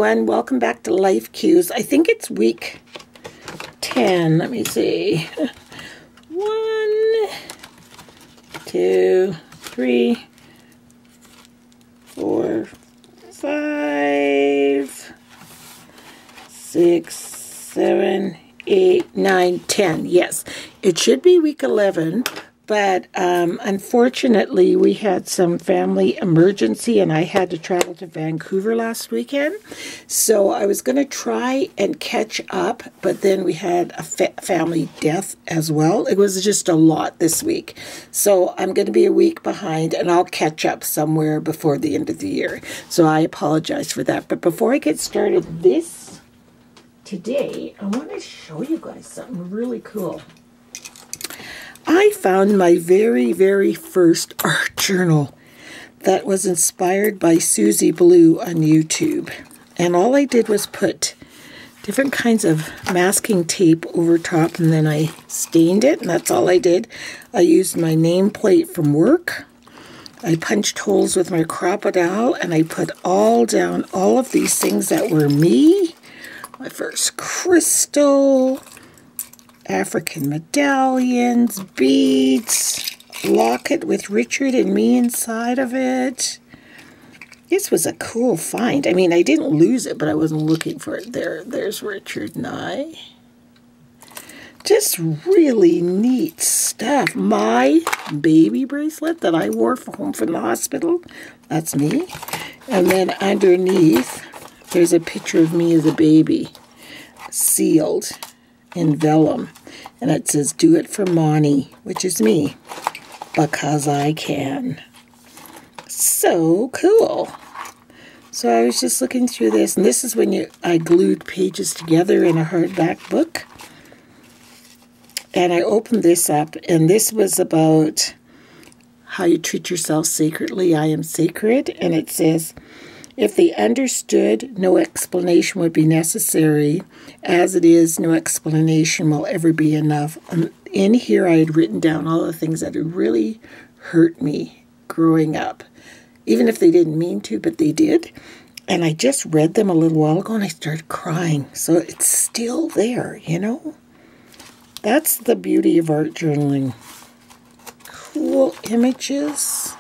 everyone. Welcome back to Life Cues. I think it's week 10. Let me see. 1, 2, 3, 4, 5, 6, 7, 8, 9, 10. Yes, it should be week 11. But unfortunately, we had some family emergency, and I had to travel to Vancouver last weekend. So I was going to try and catch up, but then we had a family death as well. It was just a lot this week. So I'm going to be a week behind, and I'll catch up somewhere before the end of the year. So I apologize for that. But before I get started today, I want to show you guys something really cool. I found my very, very first art journal that was inspired by Susie Blue on YouTube. And all I did was put different kinds of masking tape over top, and then I stained it, and that's all I did. I used my nameplate from work. I punched holes with my Crop-A-Dile, and I put all down all of these things that were me. My first crystal, African medallions, beads, locket with Richard and me inside of it. This was a cool find. I mean, I didn't lose it, but I wasn't looking for it. There's Richard and I. Just really neat stuff. My baby bracelet that I wore home from the hospital. That's me. And then underneath, there's a picture of me as a baby, sealed in vellum. And it says, "Do it for Monty," which is me, because I can. So cool. So I was just looking through this, and this is when I glued pages together in a hardback book. And I opened this up, and this was about how you treat yourself sacredly. I am sacred. And it says, "If they understood, no explanation would be necessary. As it is, no explanation will ever be enough." In here, I had written down all the things that had really hurt me growing up. Even if they didn't mean to, but they did. And I just read them a little while ago, and I started crying. So it's still there, you know? That's the beauty of art journaling. Cool images.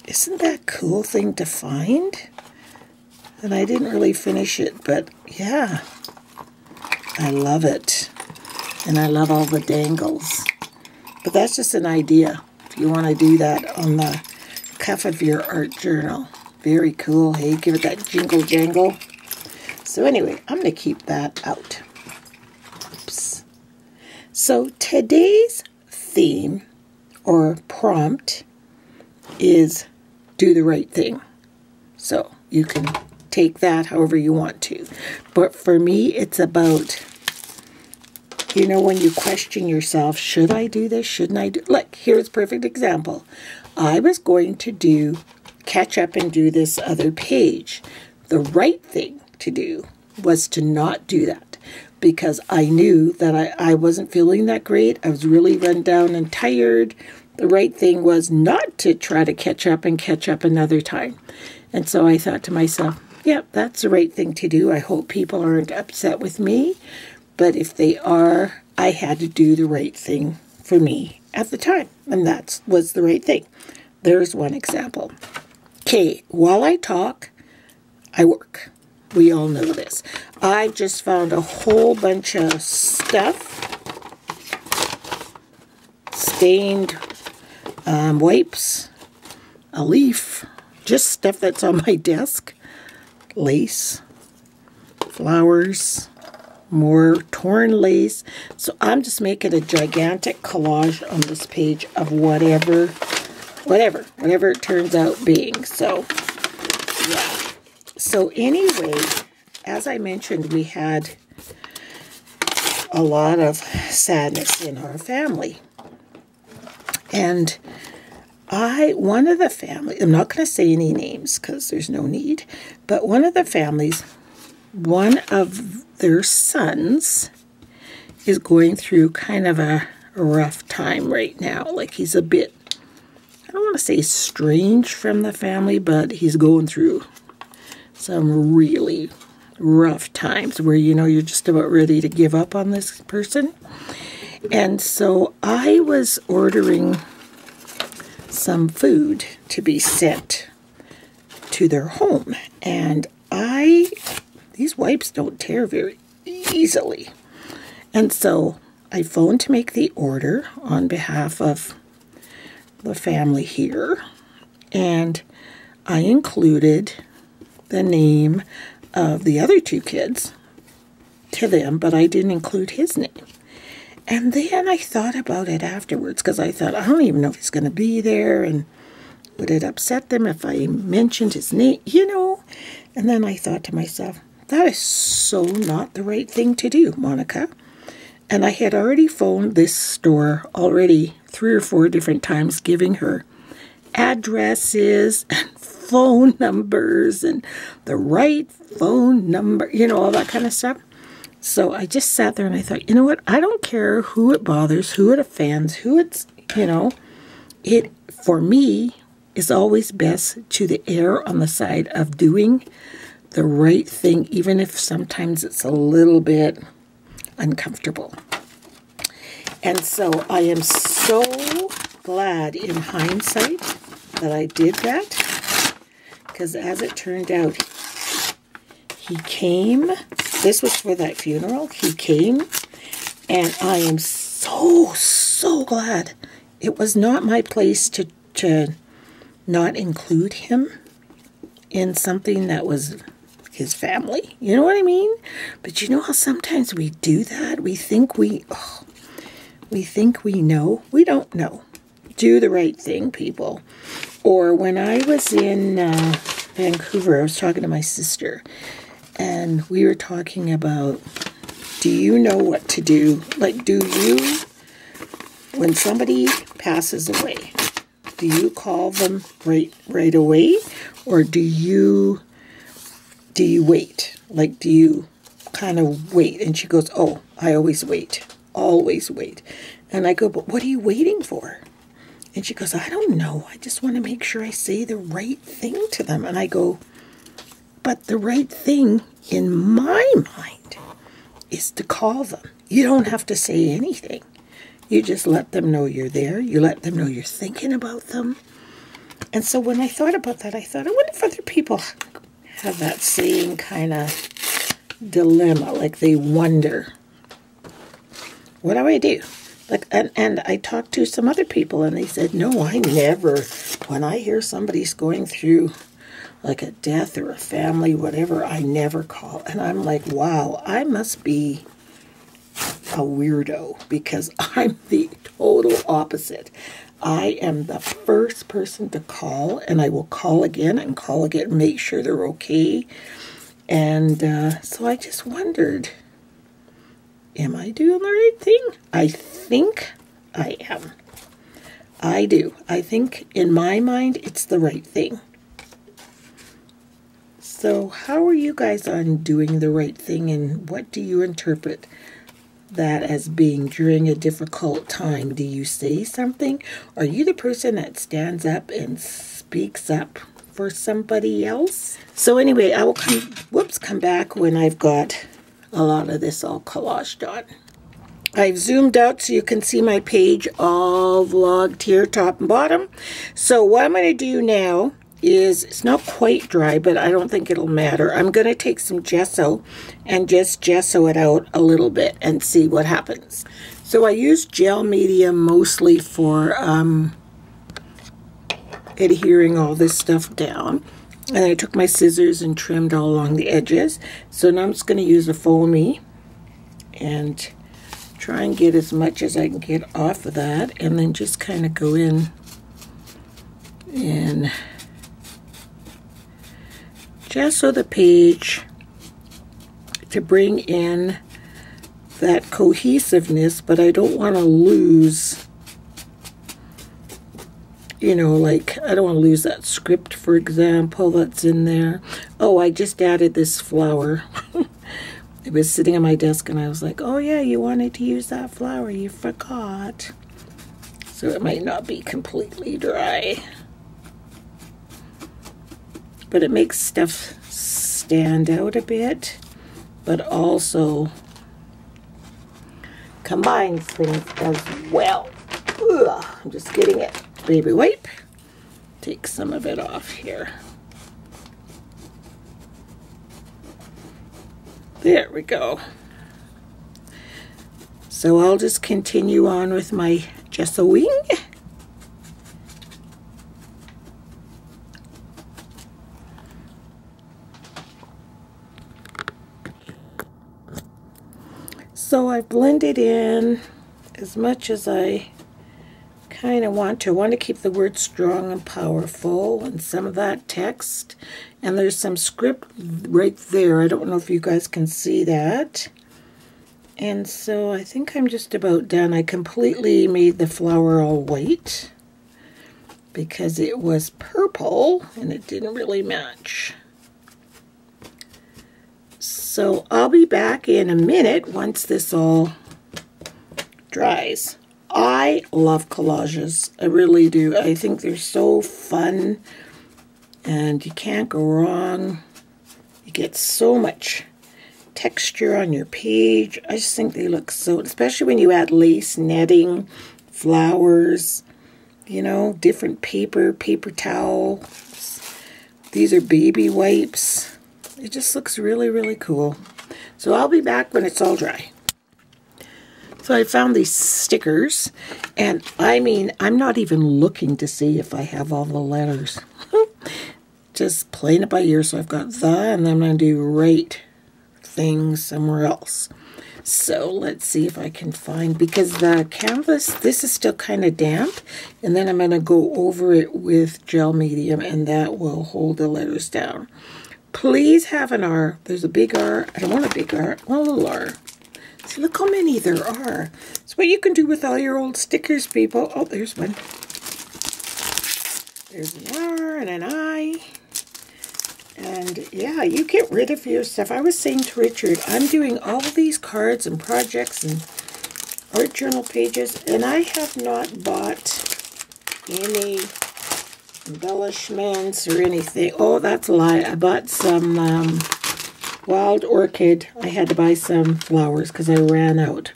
Isn't that a cool thing to find? And I didn't really finish it, but yeah, I love it. And I love all the dangles. But that's just an idea, if you want to do that on the cuff of your art journal. Very cool, hey? Give it that jingle jangle. So anyway, I'm going to keep that out. Oops. So today's theme, or prompt, is do the right thing. So you can take that however you want to. But for me, it's about, you know, when you question yourself, should I do this? Shouldn't I do? Like, here's a perfect example. I was going to catch up and do this other page. The right thing to do was to not do that, because I knew that I wasn't feeling that great. I was really run down and tired. The right thing was not to try to catch up another time. And so I thought to myself, yep, that's the right thing to do. I hope people aren't upset with me. But if they are, I had to do the right thing for me at the time. And that was the right thing. There's one example. Okay, while I talk, I work. We all know this. I just found a whole bunch of stuff. Stained wipes, a leaf, just stuff that's on my desk, lace, flowers, more torn lace. So I'm just making a gigantic collage on this page of whatever it turns out being. So yeah. So anyway, as I mentioned, we had a lot of sadness in our family. And one of the family, I'm not going to say any names because there's no need, but one of the families, one of their sons is going through kind of a rough time right now. Like, he's a bit, I don't want to say strange from the family, but he's going through some really rough times where, you know, you're just about ready to give up on this person. And so I was ordering some food to be sent to their home. And these wipes don't tear very easily. And so I phoned to make the order on behalf of the family here. And I included the name of the other two kids to them, but I didn't include his name. And then I thought about it afterwards, because I thought, I don't even know if he's going to be there, and would it upset them if I mentioned his name, you know? And then I thought to myself, that is so not the right thing to do, Monica. And I had already phoned this store already 3 or 4 different times, giving her addresses and phone numbers and the right phone number, you know, all that kind of stuff. So I just sat there and I thought, you know what? I don't care who it bothers, who it offends, who it's, you know, it, for me, is always best to err on the side of doing the right thing, even if sometimes it's a little bit uncomfortable. And so I am so glad in hindsight that I did that, because as it turned out, he came. This was for that funeral. He came, and I am so glad. It was not my place to not include him in something that was his family. You know what I mean? But you know how sometimes we do that? We think we know. We don't know. Do the right thing, people. Or when I was in Vancouver, I was talking to my sister, and we were talking about, do you know what to do? Like, do you, when somebody passes away, do you call them right away? Or do you wait? Like, do you kind of wait? And she goes, oh, I always wait. Always wait. And I go, but what are you waiting for? And she goes, I don't know. I just want to make sure I say the right thing to them. And I go, but the right thing in my mind is to call them. You don't have to say anything. You just let them know you're there. You let them know you're thinking about them. And so when I thought about that, I thought, I wonder if other people have that same kind of dilemma. Like they wonder, what do I do? Like, and I talked to some other people, and they said, no, I never, when I hear somebody's going through like a death or a family, whatever, I never call. And I'm like, wow, I must be a weirdo, because I'm the total opposite. I am the first person to call, and I will call again and call again, make sure they're okay. And so I just wondered, am I doing the right thing? I think I am. I do. I think in my mind, it's the right thing. So how are you guys on doing the right thing, and what do you interpret that as being during a difficult time? Do you say something? Are you the person that stands up and speaks up for somebody else? So anyway, I will come back when I've got a lot of this all collaged on. I've zoomed out so you can see my page all vlogged here, top and bottom. So what I'm going to do now is, it's not quite dry, but I don't think it'll matter. I'm going to take some gesso and just gesso it out a little bit and see what happens. So I use gel medium mostly for adhering all this stuff down. And I took my scissors and trimmed all along the edges. So now I'm just going to use a foamy and try and get as much as I can get off of that, and then just kind of go in and gesso the page to bring in that cohesiveness, but I don't want to lose, you know, like, I don't want to lose that script, for example, that's in there. Oh, I just added this flower. It was sitting on my desk, and I was like, oh yeah, you wanted to use that flower, you forgot. So it might not be completely dry, but it makes stuff stand out a bit, but also combines things as well. Ugh, I'm just getting it. Baby wipe. Take some of it off here. There we go. So I'll just continue on with my gessoing. So I've blended in as much as I kind of want to. I want to keep the word strong and powerful and some of that text. And there's some script right there. I don't know if you guys can see that. And so I think I'm just about done. I completely made the flower all white because it was purple and it didn't really match. So I'll be back in a minute once this all dries. I love collages. I really do. I think they're so fun and you can't go wrong. You get so much texture on your page. I just think they look so, especially when you add lace, netting, flowers, you know, different paper towels. These are baby wipes. It just looks really, really cool. So I'll be back when it's all dry. So I found these stickers, and I mean, I'm not even looking to see if I have all the letters. Just playing it by ear. So I've got the, and then I'm going to do right thing somewhere else. So let's see if I can find, because the canvas, this is still kind of damp, and then I'm going to go over it with gel medium, and that will hold the letters down. Please have an R. There's a big R. I don't want a big R. I want a little R. See, look how many there are. It's what you can do with all your old stickers, people. Oh, there's one. There's an R and an I. And yeah, you get rid of your stuff. I was saying to Richard, I'm doing all of these cards and projects and art journal pages, and I have not bought any embellishments or anything. Oh, that's a lie. I bought some wild orchid. I had to buy some flowers because I ran out,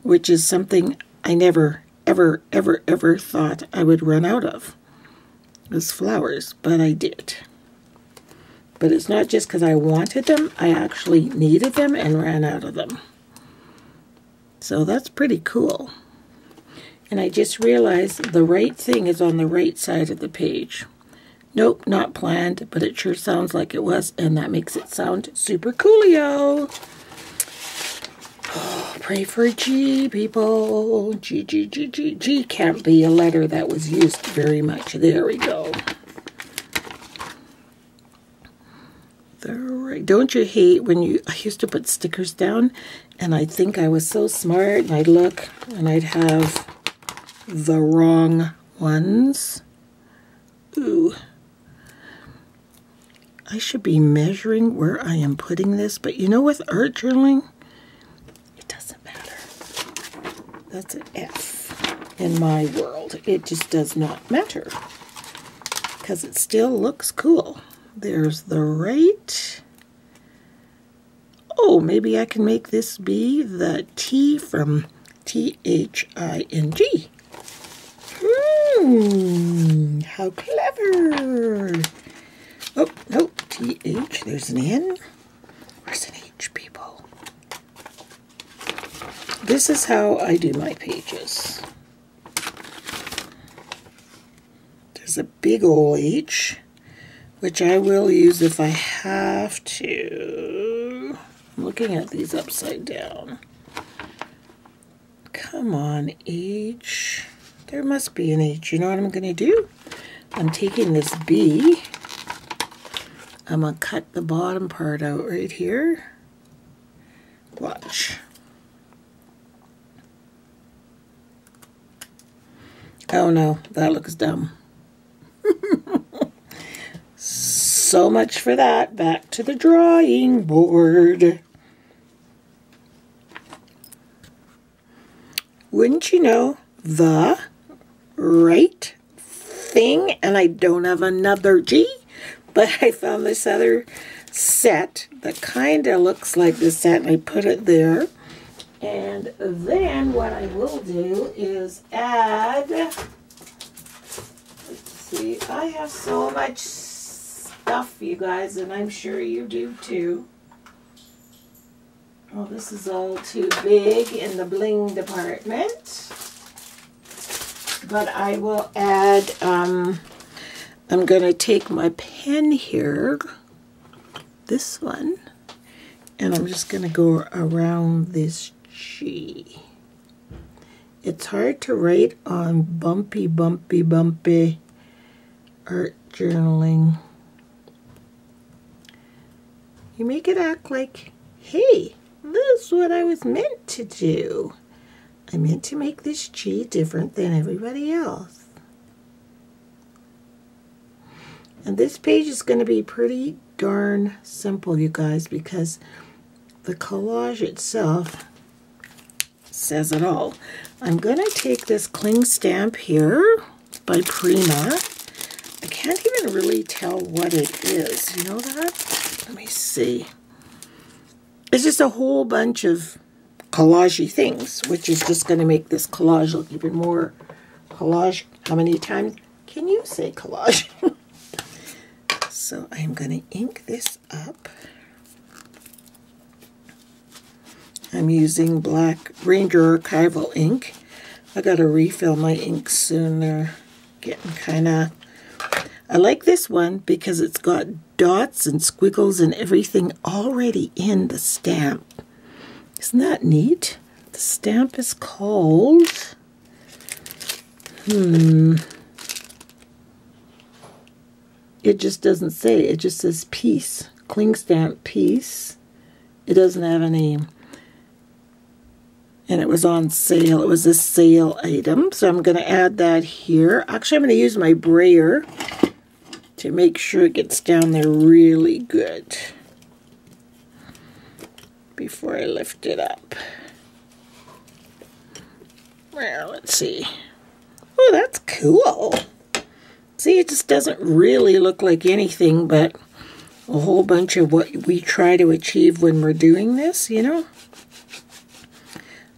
which is something I never, ever, ever, ever thought I would run out of. It was flowers, but I did. But it's not just because I wanted them. I actually needed them and ran out of them. So that's pretty cool. And I just realized the right thing is on the right side of the page. Nope, not planned, but it sure sounds like it was, and that makes it sound super coolio. Oh, pray for G, people. G. G can't be a letter that was used very much. There we go. Right. Don't you hate when I used to put stickers down, and I'd think I was so smart, and I'd look, and I'd have the wrong ones. Ooh. I should be measuring where I am putting this, but you know, with art journaling, it doesn't matter. That's an F in my world. It just does not matter because it still looks cool. There's the right. Oh, maybe I can make this be the T from T-H-I-N-G. How clever. Oh, no, T-H, there's an N. Where's an H, people? This is how I do my pages. There's a big old H, which I will use if I have to. I'm looking at these upside down. Come on, H. There must be an H. You know what I'm going to do? I'm taking this B. I'm going to cut the bottom part out right here. Watch. Oh no, that looks dumb. So much for that. Back to the drawing board. Wouldn't you know, the right thing, and I don't have another G, but I found this other set that kind of looks like this set, and I put it there. And then what I will do is add, let's see, I have so much stuff, you guys, and I'm sure you do too. Oh, this is all too big in the bling department. But I will add, I'm going to take my pen here, this one, and I'm just going to go around this G. It's hard to write on bumpy art journaling. You make it act like, hey, this is what I was meant to do. I meant to make this G different than everybody else. And this page is going to be pretty darn simple, you guys, because the collage itself says it all. I'm going to take this cling stamp here by Prima. I can't even really tell what it is. You know that? Let me see. It's just a whole bunch of collage-y things, which is just going to make this collage look even more collage. How many times can you say collage? So I'm going to ink this up. I'm using black Ranger Archival ink. I got to refill my ink soon. They're getting kind of... I like this one because it's got dots and squiggles and everything already in the stamp. Isn't that neat? The stamp is called... It just doesn't say. It just says piece. Cling stamp piece. It doesn't have a name. And it was on sale. It was a sale item. So I'm going to add that here. Actually, I'm going to use my brayer to make sure it gets down there really good before I lift it up. Well, let's see. Oh, that's cool. See, it just doesn't really look like anything but a whole bunch of what we try to achieve when we're doing this, you know?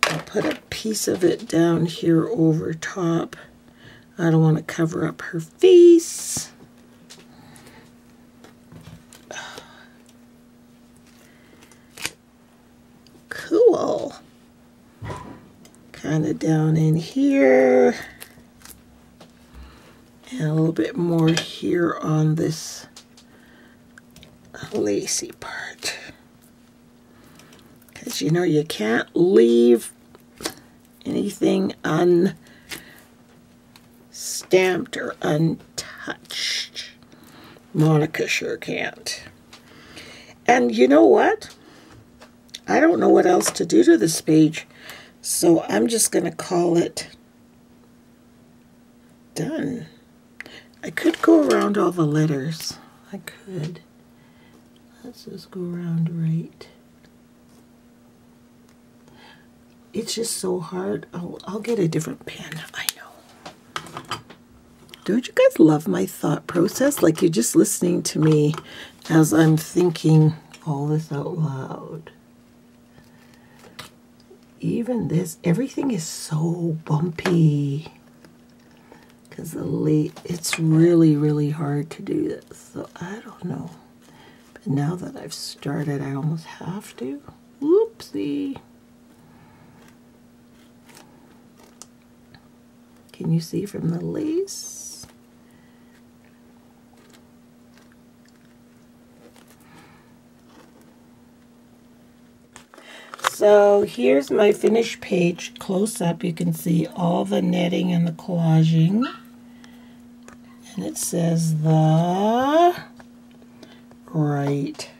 I'll put a piece of it down here over top. I don't want to cover up her face. Cool. Kind of down in here. And a little bit more here on this lacy part. Because, you know, you can't leave anything unstamped or untouched. Monica sure can't. And you know what? I don't know what else to do to this page, so I'm just going to call it done. I could go around all the letters. I could. Let's just go around right. It's just so hard. I'll get a different pen. I know. Don't you guys love my thought process? Like you're just listening to me as I'm thinking all this out loud. Even this, everything is so bumpy. Because it's really, really hard to do this. So I don't know. But now that I've started, I almost have to. Whoopsie. Can you see from the lace? So here's my finished page. Close up, you can see all the netting and the collaging. And it says the right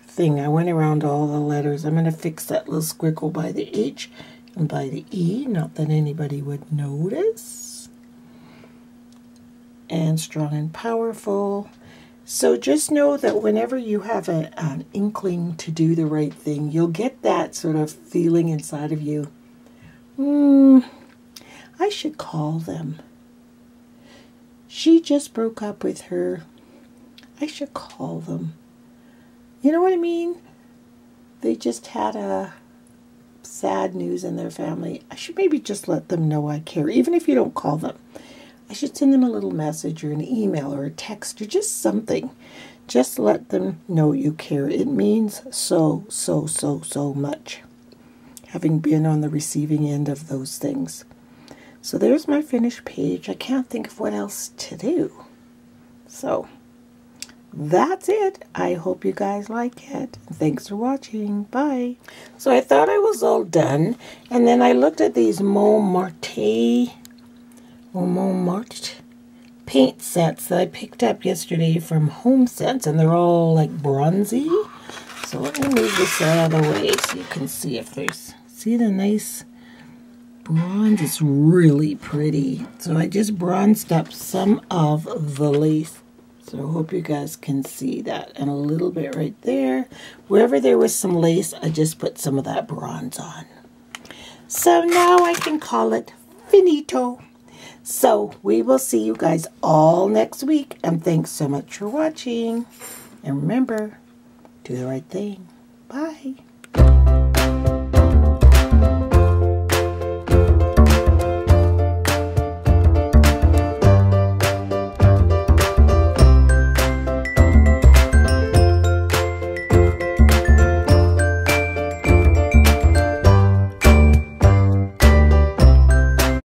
thing. I went around all the letters. I'm going to fix that little squiggle by the H and by the E. Not that anybody would notice. And strong and powerful. So just know that whenever you have an inkling to do the right thing, you'll get that sort of feeling inside of you. I should call them. She just broke up with her. I should call them. You know what I mean? They just had a sad news in their family. I should maybe just let them know I care, even if you don't call them. I should send them a little message or an email or a text or just something. Just let them know you care. It means so, so, so, so much, having been on the receiving end of those things. So there's my finished page. I can't think of what else to do. So that's it. I hope you guys like it. Thanks for watching. Bye. So I thought I was all done, and then I looked at these Montmartre paint sets that I picked up yesterday from HomeSense, and they're all like bronzy. So let me move this out of the way so you can see if there's, see the nice bronze? It's really pretty. So I just bronzed up some of the lace. So I hope you guys can see that, and a little bit right there. Wherever there was some lace, I just put some of that bronze on. So now I can call it finito. So we will see you guys all next week, and thanks so much for watching. And remember, do the right thing. Bye.